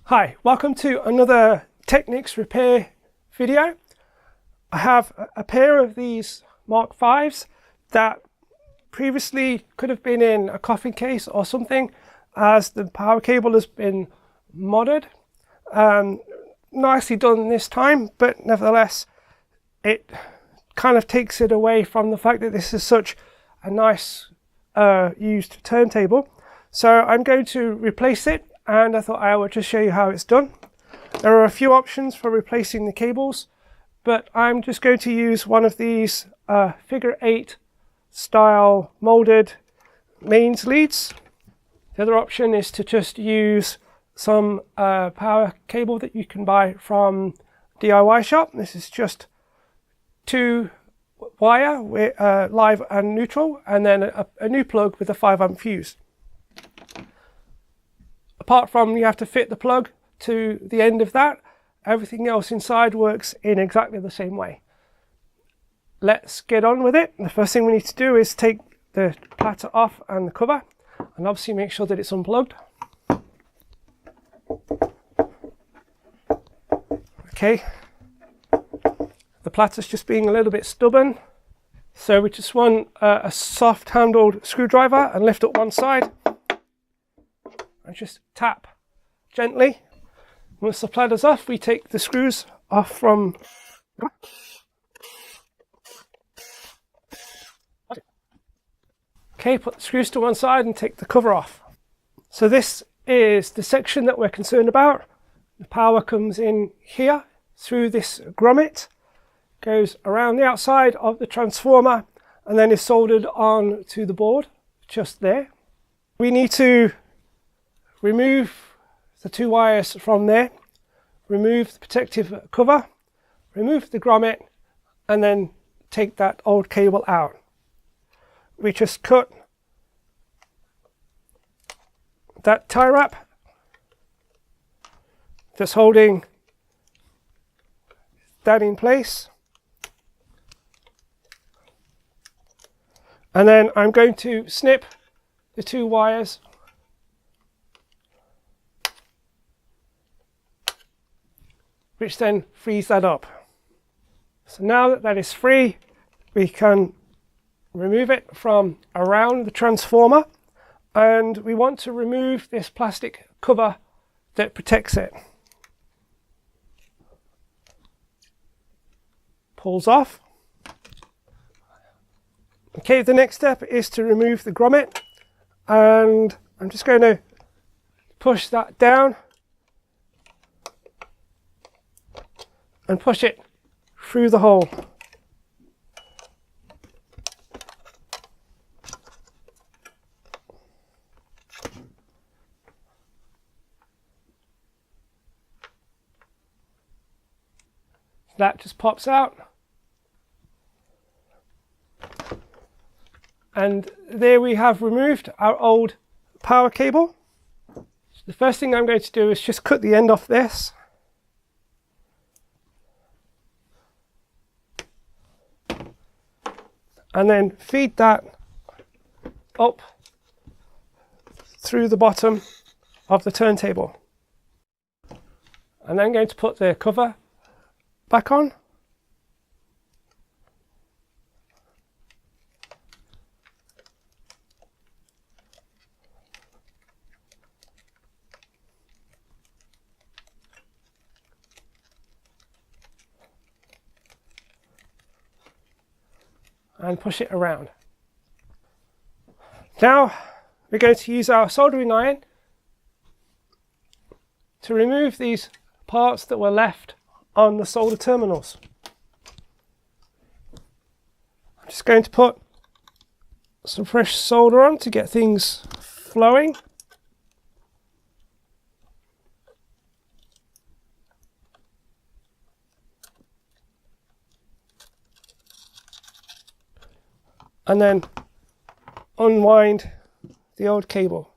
Hi, welcome to another Technics repair video. I have a pair of these Mark V's that previously could have been in a coffin case or something, as the power cable has been modded. Nicely done this time, but nevertheless it kind of takes it away from the fact that this is such a nice used turntable. So I'm going to replace it, and I thought I would just show you how it's done. There are a few options for replacing the cables, but I'm just going to use one of these figure 8 style molded mains leads. The other option is to just use some power cable that you can buy from DIY shop. This is just 2 wire with live and neutral, and then a new plug with a 5-amp fuse. Apart from you have to fit the plug to the end of that, everything else inside works in exactly the same way. Let's get on with it. The first thing we need to do is take the platter off and the cover, and obviously make sure that it's unplugged. Okay, the platter's just being a little bit stubborn, so we just want a soft handled screwdriver and lift up one side and just tap gently. Once the platter's off, we take the screws off from okay, put the screws to one side and take the cover off. So this is the section that we're concerned about. The power comes in here through this grommet, goes around the outside of the transformer, and then is soldered on to the board just there. We need to remove the 2 wires from there, remove the protective cover, remove the grommet, and then take that old cable out. We just cut that tie wrap that's holding that in place, and then I'm going to snip the 2 wires which then frees that up. So now that that is free, we can remove it from around the transformer, and we want to remove this plastic cover that protects it. Pulls off. Okay, the next step is to remove the grommet, and I'm just going to push that down and push it through the hole. That just pops out, and there we have removed our old power cable. So the first thing I'm going to do is just cut the end off this. And then feed that up through the bottom of the turntable. And then I'm going to put the cover back on. And push it around. Now we're going to use our soldering iron to remove these parts that were left on the solder terminals. I'm just going to put some fresh solder on to get things flowing. And then unwind the old cable.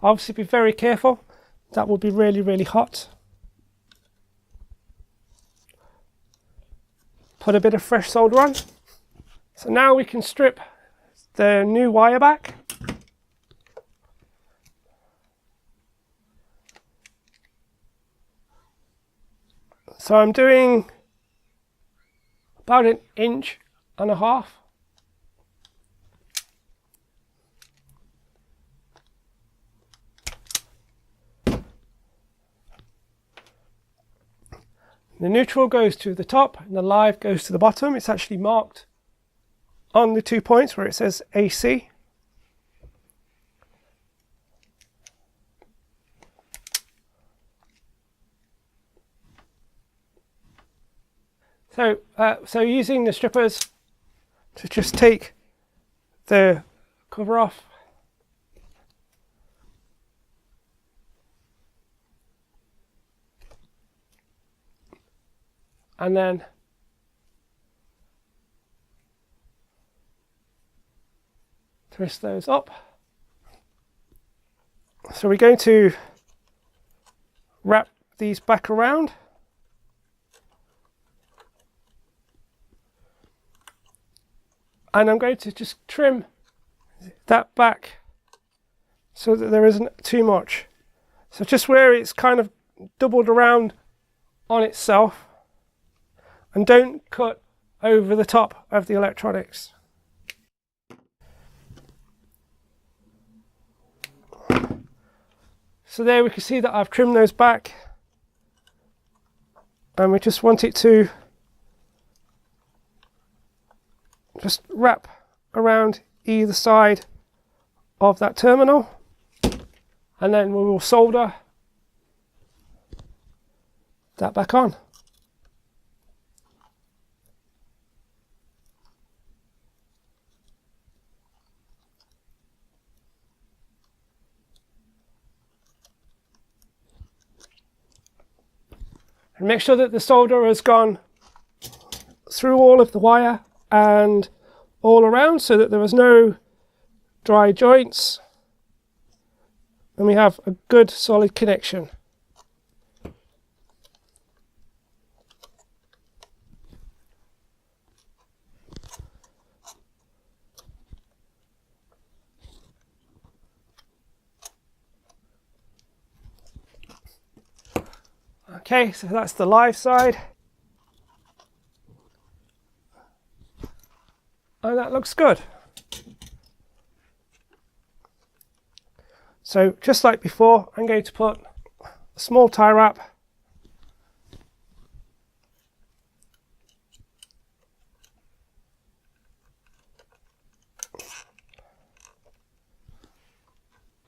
Obviously be very careful, that will be really, really hot. Put a bit of fresh solder on. So now we can strip the new wire back. So I'm doing about 1.5 inches. The neutral goes to the top and the live goes to the bottom. It's actually marked on the 2 points where it says AC. So using the strippers to just take the cover off. And then twist those up. So we're going to wrap these back around. And I'm going to just trim that back so that there isn't too much. So just where it's kind of doubled around on itself. And don't cut over the top of the electronics. So there we can see that I've trimmed those back. And we just want it to just wrap around either side of that terminal. And then we will solder that back on. And make sure that the solder has gone through all of the wire and all around so that there is no dry joints. And we have a good solid connection. Okay, so that's the live side. And that looks good. So just like before, I'm going to put a small tie wrap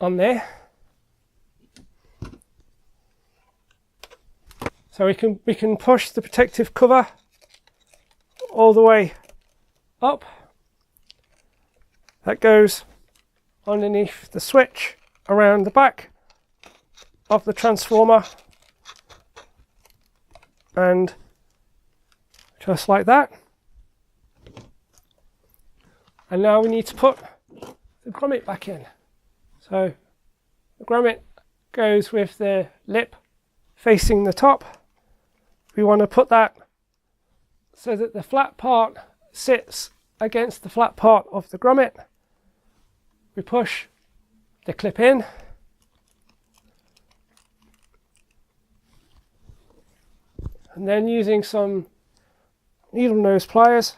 on there. So we can push the protective cover all the way up. That goes underneath the switch around the back of the transformer, and just like that. And now we need to put the grommet back in. So the grommet goes with the lip facing the top. We want to put that so that the flat part sits against the flat part of the grommet. We push the clip in, and then using some needle nose pliers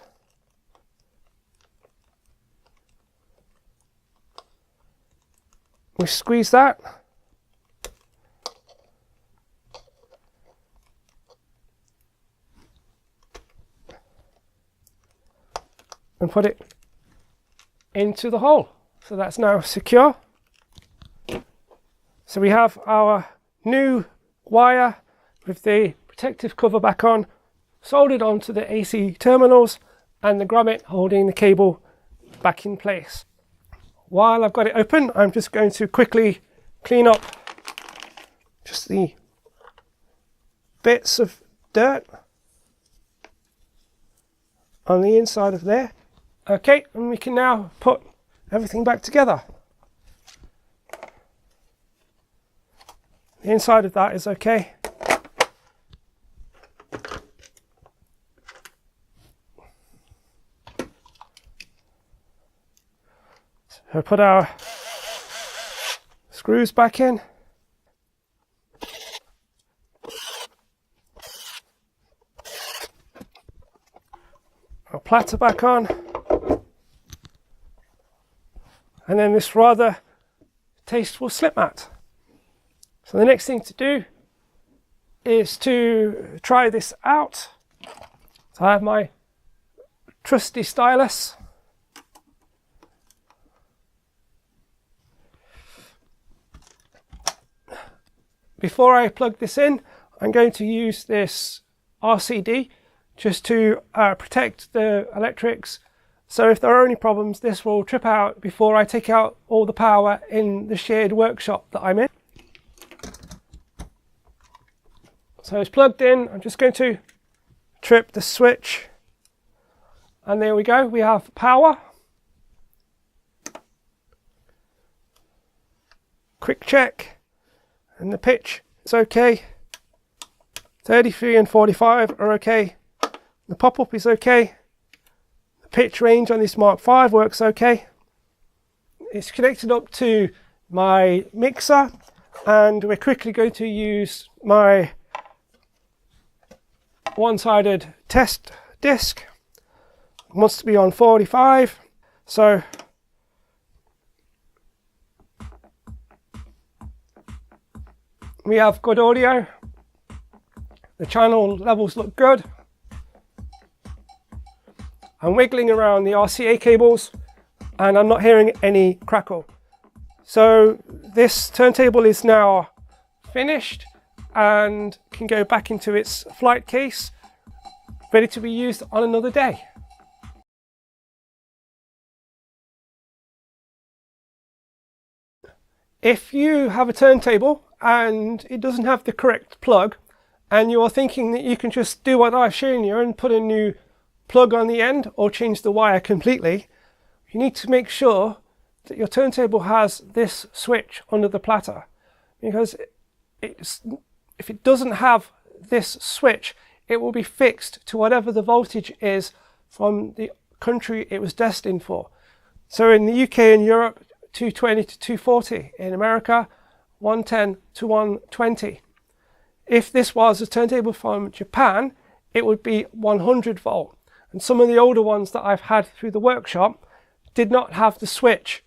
we squeeze that. And put it into the hole. So that's now secure. So we have our new wire with the protective cover back on, soldered onto the AC terminals, and the grommet holding the cable back in place. While I've got it open, I'm just going to quickly clean up just the bits of dirt on the inside of there. Okay, and we can now put everything back together. The inside of that is okay. So put our screws back in. Our platter back on. And then this rather tasteful slip mat. So the next thing to do is to try this out. So I have my trusty stylus. Before I plug this in, I'm going to use this RCD just to protect the electrics. So if there are any problems, this will trip out before I take out all the power in the shared workshop that I'm in. So it's plugged in. I'm just going to trip the switch. And there we go. We have power. Quick check. And the pitch is okay. 33 and 45 are okay. The pop-up is okay. The pitch range on this Mark V works okay. It's connected up to my mixer, and we're quickly going to use my one-sided test disc. It wants to be on 45, so we have good audio. The channel levels look good. I'm wiggling around the RCA cables and I'm not hearing any crackle. So this turntable is now finished and can go back into its flight case, ready to be used on another day. If you have a turntable and it doesn't have the correct plug, and you are thinking that you can just do what I've shown you and put a new plug on the end or change the wire completely, you need to make sure that your turntable has this switch under the platter, because if it doesn't have this switch, it will be fixed to whatever the voltage is from the country it was destined for. So in the UK and Europe, 220 to 240. In America, 110 to 120. If this was a turntable from Japan, it would be 100 volt. And some of the older ones that I've had through the workshop did not have the switch.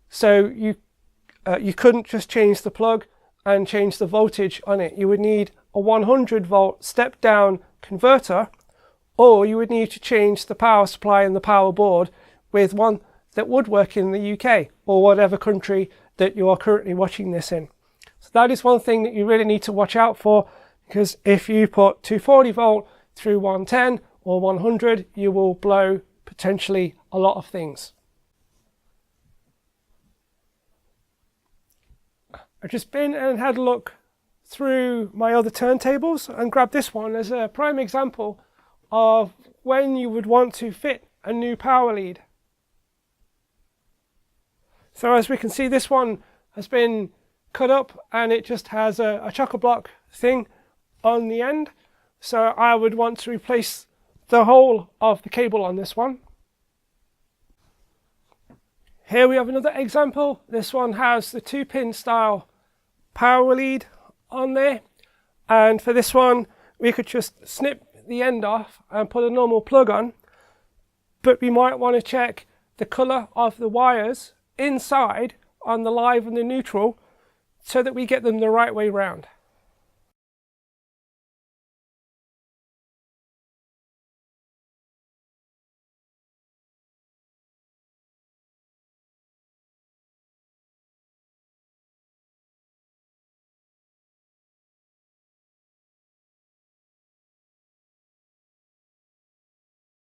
So you couldn't just change the plug and change the voltage on it. You would need a 100 volt step down converter, or you would need to change the power supply and the power board with one that would work in the UK or whatever country that you are currently watching this in. So that is one thing that you really need to watch out for, because if you put 240 volt through 110 or 100, you will blow potentially a lot of things. I've just been and had a look through my other turntables and grabbed this one as a prime example of when you would want to fit a new power lead. So as we can see, this one has been cut up and it just has a chock-a-block thing on the end. So I would want to replace the whole of the cable on this one. Here we have another example. This one has the 2-pin style power lead on there. And for this one, we could just snip the end off and put a normal plug on. But we might want to check the colour of the wires inside on the live and the neutral so that we get them the right way round.